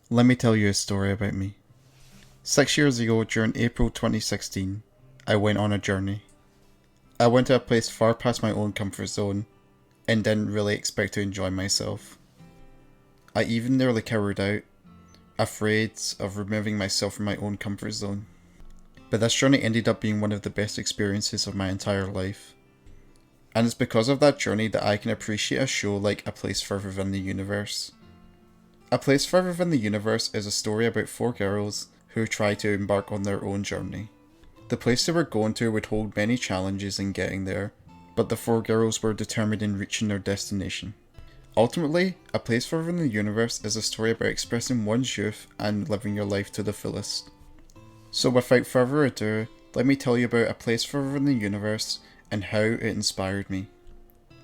Let me tell you a story about me. 6 years ago, during April 2016, I went on a journey. I went to a place far past my own comfort zone and didn't really expect to enjoy myself. I even nearly cowered out, afraid of removing myself from my own comfort zone. But this journey ended up being one of the best experiences of my entire life. And it's because of that journey that I can appreciate a show like A Place Further Than the Universe. A Place Further Than the Universe is a story about four girls who try to embark on their own journey. The place they were going to would hold many challenges in getting there, but the four girls were determined in reaching their destination. Ultimately, A Place Further Than the Universe is a story about expressing one's youth and living your life to the fullest. So without further ado, let me tell you about A Place Further Than the Universe and how it inspired me.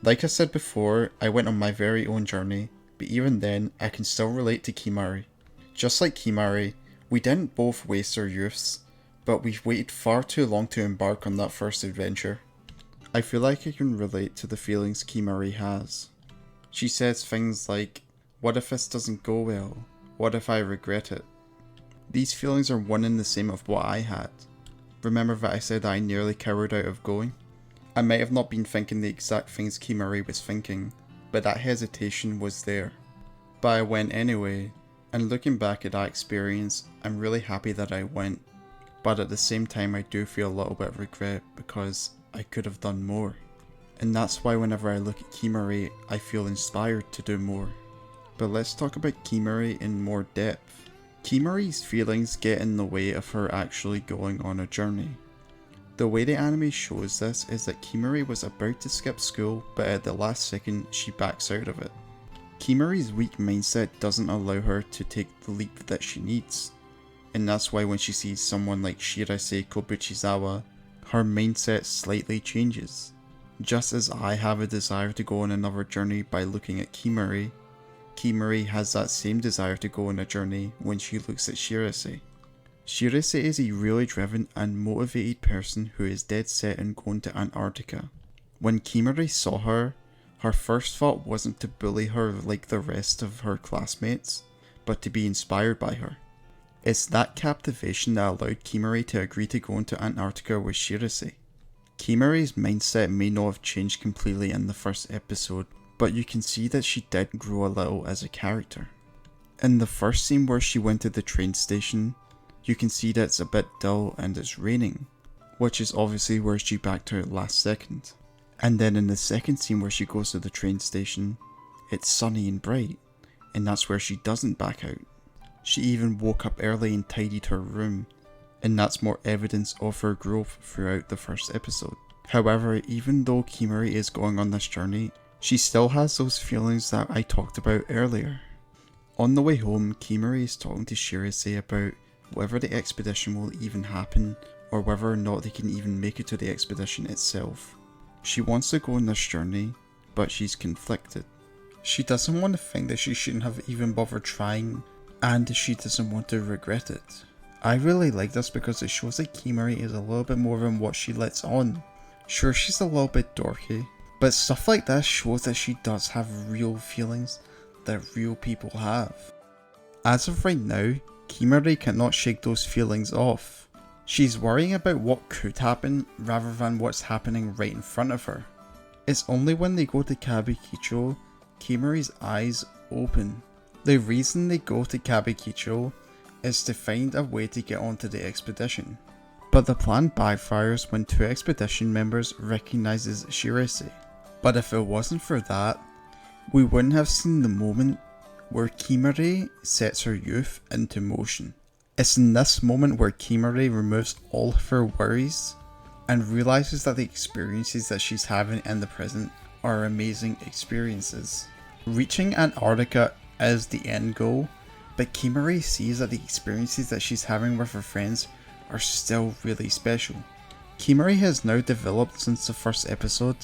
Like I said before, I went on my very own journey, but even then, I can still relate to Kimari. Just like Kimari, we didn't both waste our youths, but we waited far too long to embark on that first adventure. I feel like I can relate to the feelings Kimari has. She says things like, "What if this doesn't go well? What if I regret it?" These feelings are one and the same of what I had. Remember that I said I nearly cowered out of going? I might have not been thinking the exact things Kimari was thinking, but that hesitation was there. But I went anyway, and looking back at that experience, I'm really happy that I went. But at the same time, I do feel a little bit of regret because I could have done more. And that's why whenever I look at Kimari, I feel inspired to do more. But let's talk about Kimari in more depth. Kimari's feelings get in the way of her actually going on a journey. The way the anime shows this is that Kimari was about to skip school, but at the last second she backs out of it. Kimari's weak mindset doesn't allow her to take the leap that she needs, and that's why when she sees someone like Shirase Kobuchizawa, her mindset slightly changes. Just as I have a desire to go on another journey by looking at Kimari, Kimari has that same desire to go on a journey when she looks at Shirase. Shirase is a really driven and motivated person who is dead set on going to Antarctica. When Kimari saw her, her first thought wasn't to bully her like the rest of her classmates, but to be inspired by her. It's that captivation that allowed Kimari to agree to go into Antarctica with Shirase. Kimari's mindset may not have changed completely in the first episode, but you can see that she did grow a little as a character. In the first scene where she went to the train station, you can see that it's a bit dull and it's raining, which is obviously where she backed out last second. And then in the second scene where she goes to the train station, it's sunny and bright, and that's where she doesn't back out. She even woke up early and tidied her room, and that's more evidence of her growth throughout the first episode. However, even though Kimari is going on this journey, she still has those feelings that I talked about earlier. On the way home, Kimari is talking to Shirase about whether the expedition will even happen or whether or not they can even make it to the expedition itself. She wants to go on this journey, but she's conflicted. She doesn't want to think that she shouldn't have even bothered trying, and she doesn't want to regret it. I really like this because it shows that Kimari is a little bit more than what she lets on. Sure, she's a little bit dorky, but stuff like this shows that she does have real feelings that real people have. As of right now, Kimari cannot shake those feelings off. She's worrying about what could happen rather than what's happening right in front of her. It's only when they go to Kabukicho, Kimari's eyes open. The reason they go to Kabukicho is to find a way to get onto the expedition. But the plan backfires when two expedition members recognizes Shirase. But if it wasn't for that, we wouldn't have seen the moment where Kimari sets her youth into motion. It's in this moment where Kimari removes all of her worries and realizes that the experiences that she's having in the present are amazing experiences. Reaching Antarctica is the end goal, but Kimari sees that the experiences that she's having with her friends are still really special. Kimari has now developed since the first episode,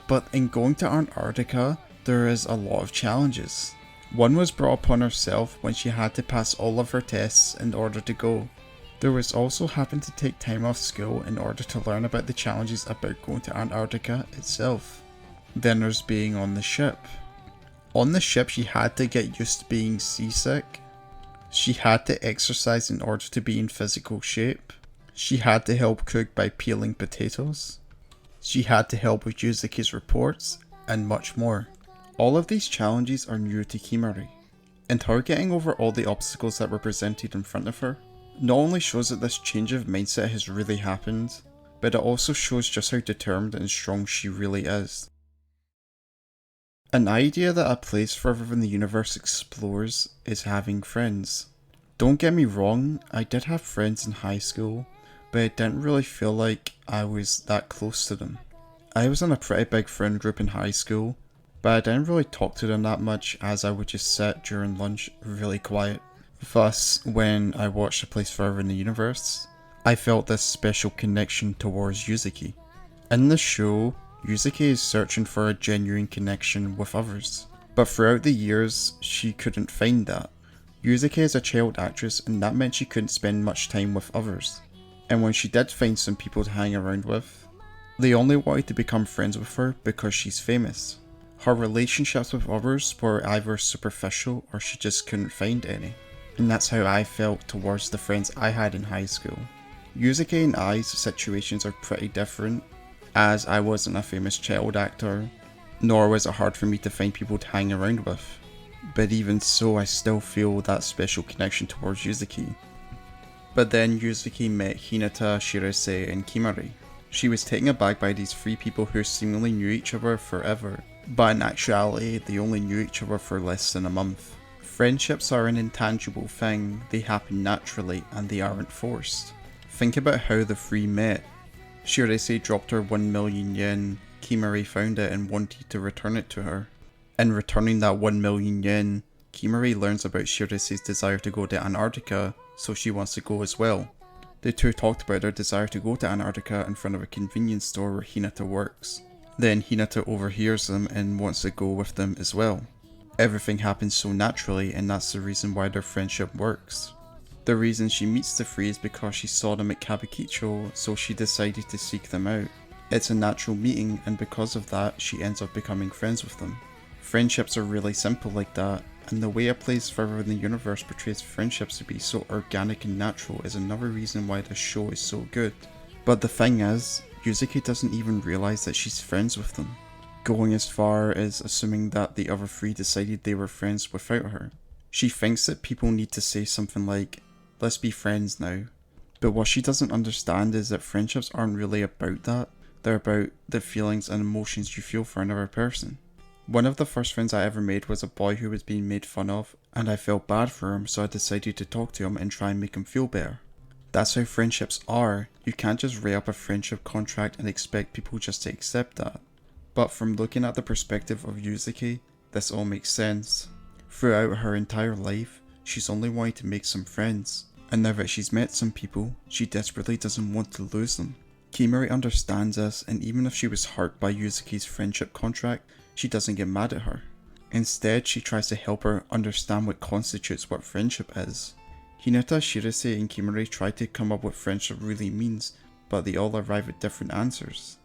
but in going to Antarctica, there is a lot of challenges. One was brought upon herself when she had to pass all of her tests in order to go. There was also having to take time off school in order to learn about the challenges about going to Antarctica itself. Then there's being on the ship. On the ship she had to get used to being seasick. She had to exercise in order to be in physical shape. She had to help cook by peeling potatoes. She had to help with Yuzuki's reports, and much more. All of these challenges are new to Kimari, and her getting over all the obstacles that were presented in front of her not only shows that this change of mindset has really happened, but it also shows just how determined and strong she really is. An idea that a place further in the universe explores is having friends. Don't get me wrong, I did have friends in high school, but it didn't really feel like I was that close to them. I was in a pretty big friend group in high school, but I didn't really talk to them that much as I would just sit during lunch really quiet. Thus, when I watched A Place Further in the Universe, I felt this special connection towards Yuzuki. In the show, Yuzuki is searching for a genuine connection with others, but throughout the years, she couldn't find that. Yuzuki is a child actress, and that meant she couldn't spend much time with others. And when she did find some people to hang around with, they only wanted to become friends with her because she's famous. Her relationships with others were either superficial or she just couldn't find any. And that's how I felt towards the friends I had in high school. Yuzuki and I's situations are pretty different, as I wasn't a famous child actor, nor was it hard for me to find people to hang around with. But even so, I still feel that special connection towards Yuzuki. But then Yuzuki met Hinata, Shirase, and Kimari. She was taken aback by these three people who seemingly knew each other forever, but in actuality they only knew each other for less than a month. Friendships are an intangible thing, they happen naturally and they aren't forced. Think about how the three met. Shirase dropped her 1 million yen, Kimari found it and wanted to return it to her. In returning that 1 million yen, Kimari learns about Shirase's desire to go to Antarctica, so she wants to go as well. The two talked about their desire to go to Antarctica in front of a convenience store where Hinata works. Then Hinata overhears them and wants to go with them as well. Everything happens so naturally, and that's the reason why their friendship works. The reason she meets the three is because she saw them at Kabukicho, so she decided to seek them out. It's a natural meeting, and because of that, she ends up becoming friends with them. Friendships are really simple like that, and the way A Place Further in the Universe portrays friendships to be so organic and natural is another reason why this show is so good. But the thing is, Yuzuki doesn't even realise that she's friends with them, going as far as assuming that the other three decided they were friends without her. She thinks that people need to say something like, "Let's be friends now." But what she doesn't understand is that friendships aren't really about that, they're about the feelings and emotions you feel for another person. One of the first friends I ever made was a boy who was being made fun of, and I felt bad for him, so I decided to talk to him and try and make him feel better. That's how friendships are. You can't just write up a friendship contract and expect people just to accept that. But from looking at the perspective of Yuzuki, this all makes sense. Throughout her entire life, she's only wanted to make some friends, and now that she's met some people, she desperately doesn't want to lose them. Kimari understands this, and even if she was hurt by Yuzuki's friendship contract, she doesn't get mad at her. Instead, she tries to help her understand what constitutes what friendship is. Hinata, Shirase, and Kimari try to come up with what friendship really means, but they all arrive at different answers.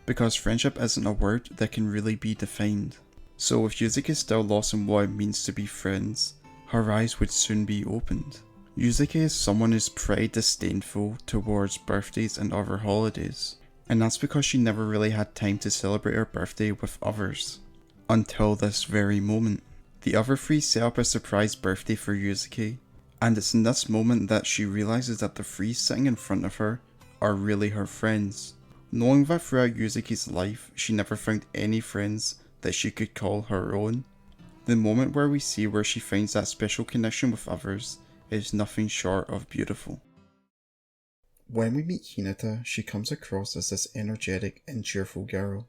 Because friendship isn't a word that can really be defined. So if Yuzuki is still lost in what it means to be friends, her eyes would soon be opened. Yuzuki is someone who's pretty disdainful towards birthdays and other holidays, and that's because she never really had time to celebrate her birthday with others. Until this very moment. The other three set up a surprise birthday for Yuzuki, and it's in this moment that she realizes that the three sitting in front of her are really her friends. Knowing that throughout Yuzuki's life, she never found any friends that she could call her own, the moment where we see where she finds that special connection with others is nothing short of beautiful. When we meet Hinata, she comes across as this energetic and cheerful girl.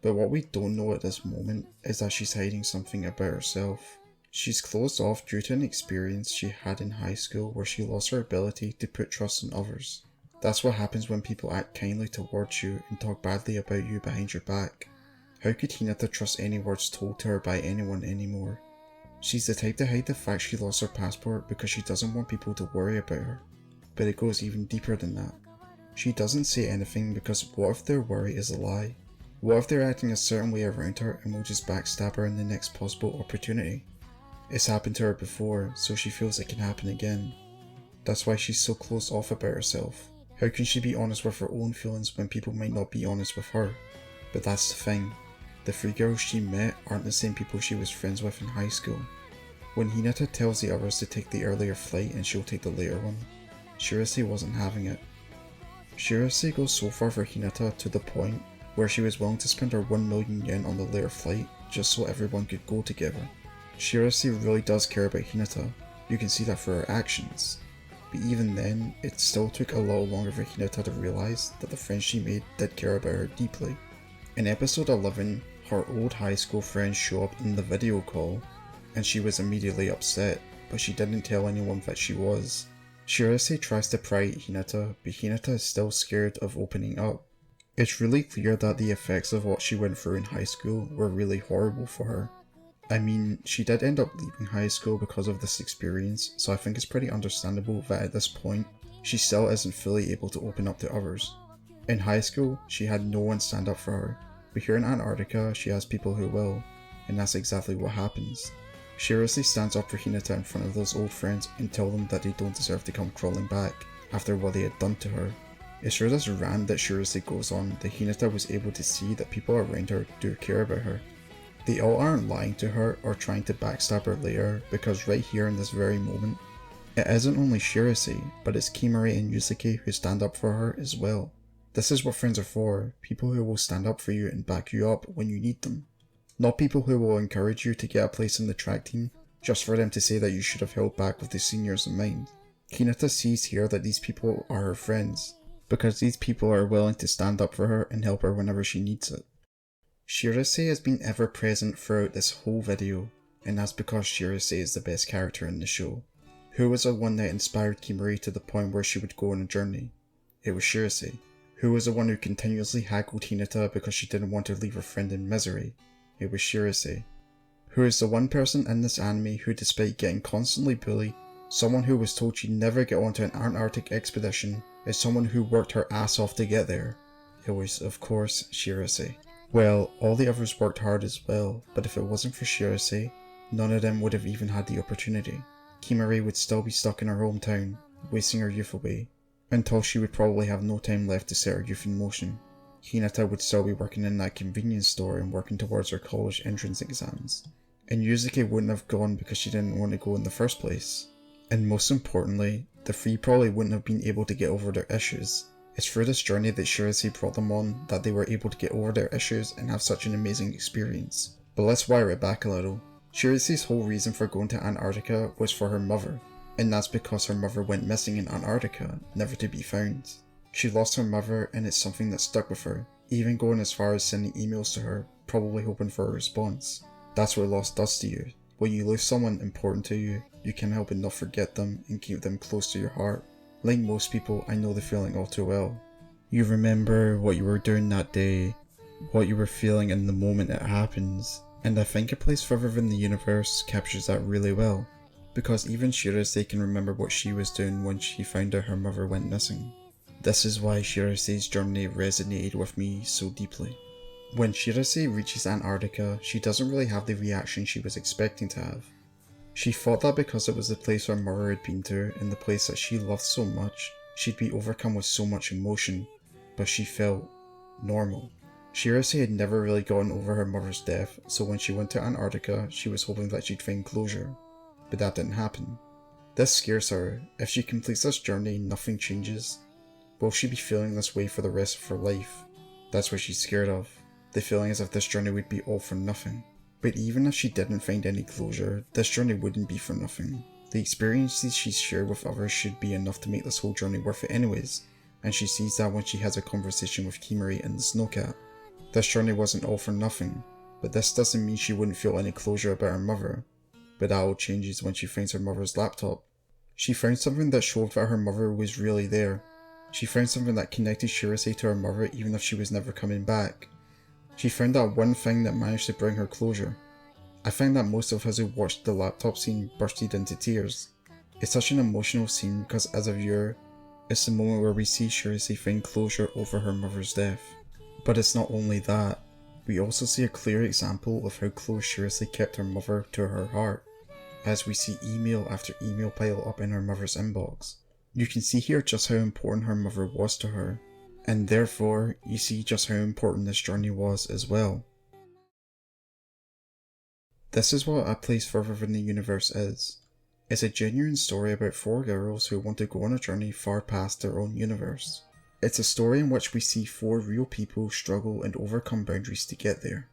But what we don't know at this moment is that she's hiding something about herself. She's closed off due to an experience she had in high school where she lost her ability to put trust in others. That's what happens when people act kindly towards you and talk badly about you behind your back. How could Hinata trust any words told to her by anyone anymore? She's the type to hide the fact she lost her passport because she doesn't want people to worry about her. But it goes even deeper than that. She doesn't say anything because what if their worry is a lie? What if they're acting a certain way around her and will just backstab her in the next possible opportunity? It's happened to her before, so she feels it can happen again. That's why she's so closed off about herself. How can she be honest with her own feelings when people might not be honest with her? But that's the thing. The 3 girls she met aren't the same people she was friends with in high school. When Hinata tells the others to take the earlier flight and she'll take the later one, Shirase wasn't having it. Shirase goes so far for Hinata to the point where she was willing to spend her 1 million yen on the later flight just so everyone could go together. Shirase really does care about Hinata. You can see that for her actions. But even then, it still took a little longer for Hinata to realise that the friends she made did care about her deeply. In episode 11, her old high school friends show up in the video call, and she was immediately upset, but she didn't tell anyone that she was. Shirase tries to pry at Hinata, but Hinata is still scared of opening up. It's really clear that the effects of what she went through in high school were really horrible for her. I mean, she did end up leaving high school because of this experience, so I think it's pretty understandable that at this point, she still isn't fully able to open up to others. In high school, she had no one stand up for her, but here in Antarctica, she has people who will, and that's exactly what happens. Shirase stands up for Hinata in front of those old friends and tell them that they don't deserve to come crawling back after what they had done to her. It's through this rant that Shirase goes on that Hinata was able to see that people around her do care about her. They all aren't lying to her or trying to backstab her later, because right here in this very moment, it isn't only Shirase, but it's Kimari and Yusuke who stand up for her as well. This is what friends are for, people who will stand up for you and back you up when you need them. Not people who will encourage you to get a place in the track team, just for them to say that you should have held back with the seniors in mind. Hinata sees here that these people are her friends, because these people are willing to stand up for her and help her whenever she needs it. Shirase has been ever present throughout this whole video, and that's because Shirase is the best character in the show. Who was the one that inspired Kimari to the point where she would go on a journey? It was Shirase. Who was the one who continuously haggled Hinata because she didn't want to leave her friend in misery? It was Shirase. Who is the one person in this anime who, despite getting constantly bullied, someone who was told she'd never get onto an Antarctic expedition, is someone who worked her ass off to get there? It was, of course, Shirase. Well, all the others worked hard as well, but if it wasn't for Shirase, none of them would have even had the opportunity. Kimari would still be stuck in her hometown, wasting her youth away, until she would probably have no time left to set her youth in motion. Hinata would still be working in that convenience store and working towards her college entrance exams. And Yusuke wouldn't have gone because she didn't want to go in the first place. And most importantly, the 3 probably wouldn't have been able to get over their issues. It's through this journey that Shirase brought them on that they were able to get over their issues and have such an amazing experience. But let's wire it back a little. Shirase's whole reason for going to Antarctica was for her mother, and that's because her mother went missing in Antarctica, never to be found. She lost her mother and it's something that stuck with her, even going as far as sending emails to her, probably hoping for a response. That's what loss does to you. When you lose someone important to you, you can't help but not forget them and keep them close to your heart. Like most people, I know the feeling all too well. You remember what you were doing that day, what you were feeling in the moment it happens, and I think A Place Further in the Universe captures that really well, because even Shirase can remember what she was doing when she found out her mother went missing. This is why Shirase's journey resonated with me so deeply. When Shirase reaches Antarctica, she doesn't really have the reaction she was expecting to have. She thought that because it was the place her mother had been to and the place that she loved so much, she'd be overcome with so much emotion, but she felt normal. Shirase had never really gotten over her mother's death, so when she went to Antarctica, she was hoping that she'd find closure, but that didn't happen. This scares her. If she completes this journey and nothing changes, will she be feeling this way for the rest of her life? That's what she's scared of. The feeling as if this journey would be all for nothing. But even if she didn't find any closure, this journey wouldn't be for nothing. The experiences she's shared with others should be enough to make this whole journey worth it anyways, and she sees that when she has a conversation with Kimari and the snowcat. This journey wasn't all for nothing, but this doesn't mean she wouldn't feel any closure about her mother. But that all changes when she finds her mother's laptop. She found something that showed that her mother was really there. She found something that connected Shirase to her mother even if she was never coming back. She found that one thing that managed to bring her closure. I find that most of us who watched the laptop scene bursted into tears. It's such an emotional scene because as a viewer, it's the moment where we see Shirase find closure over her mother's death. But it's not only that, we also see a clear example of how close Shirase kept her mother to her heart. as we see email after email pile up in her mother's inbox. You can see here just how important her mother was to her, and therefore you see just how important this journey was as well. This is what A Place Further Than the Universe is. It's a genuine story about 4 girls who want to go on a journey far past their own universe. It's a story in which we see 4 real people struggle and overcome boundaries to get there.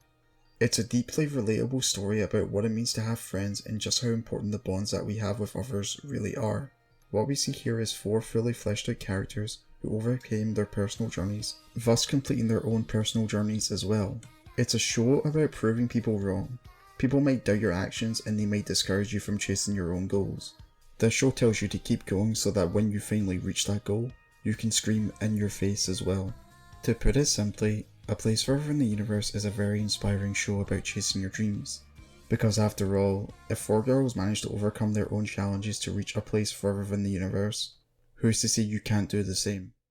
It's a deeply relatable story about what it means to have friends and just how important the bonds that we have with others really are. What we see here is 4 fully fleshed out characters who overcame their personal journeys, thus completing their own personal journeys as well. It's a show about proving people wrong. People might doubt your actions and they might discourage you from chasing your own goals. This show tells you to keep going so that when you finally reach that goal, you can scream in your face as well. To put it simply, A Place Further in the Universe is a very inspiring show about chasing your dreams. Because after all, if 4 girls manage to overcome their own challenges to reach a place further than the universe, who's to say you can't do the same?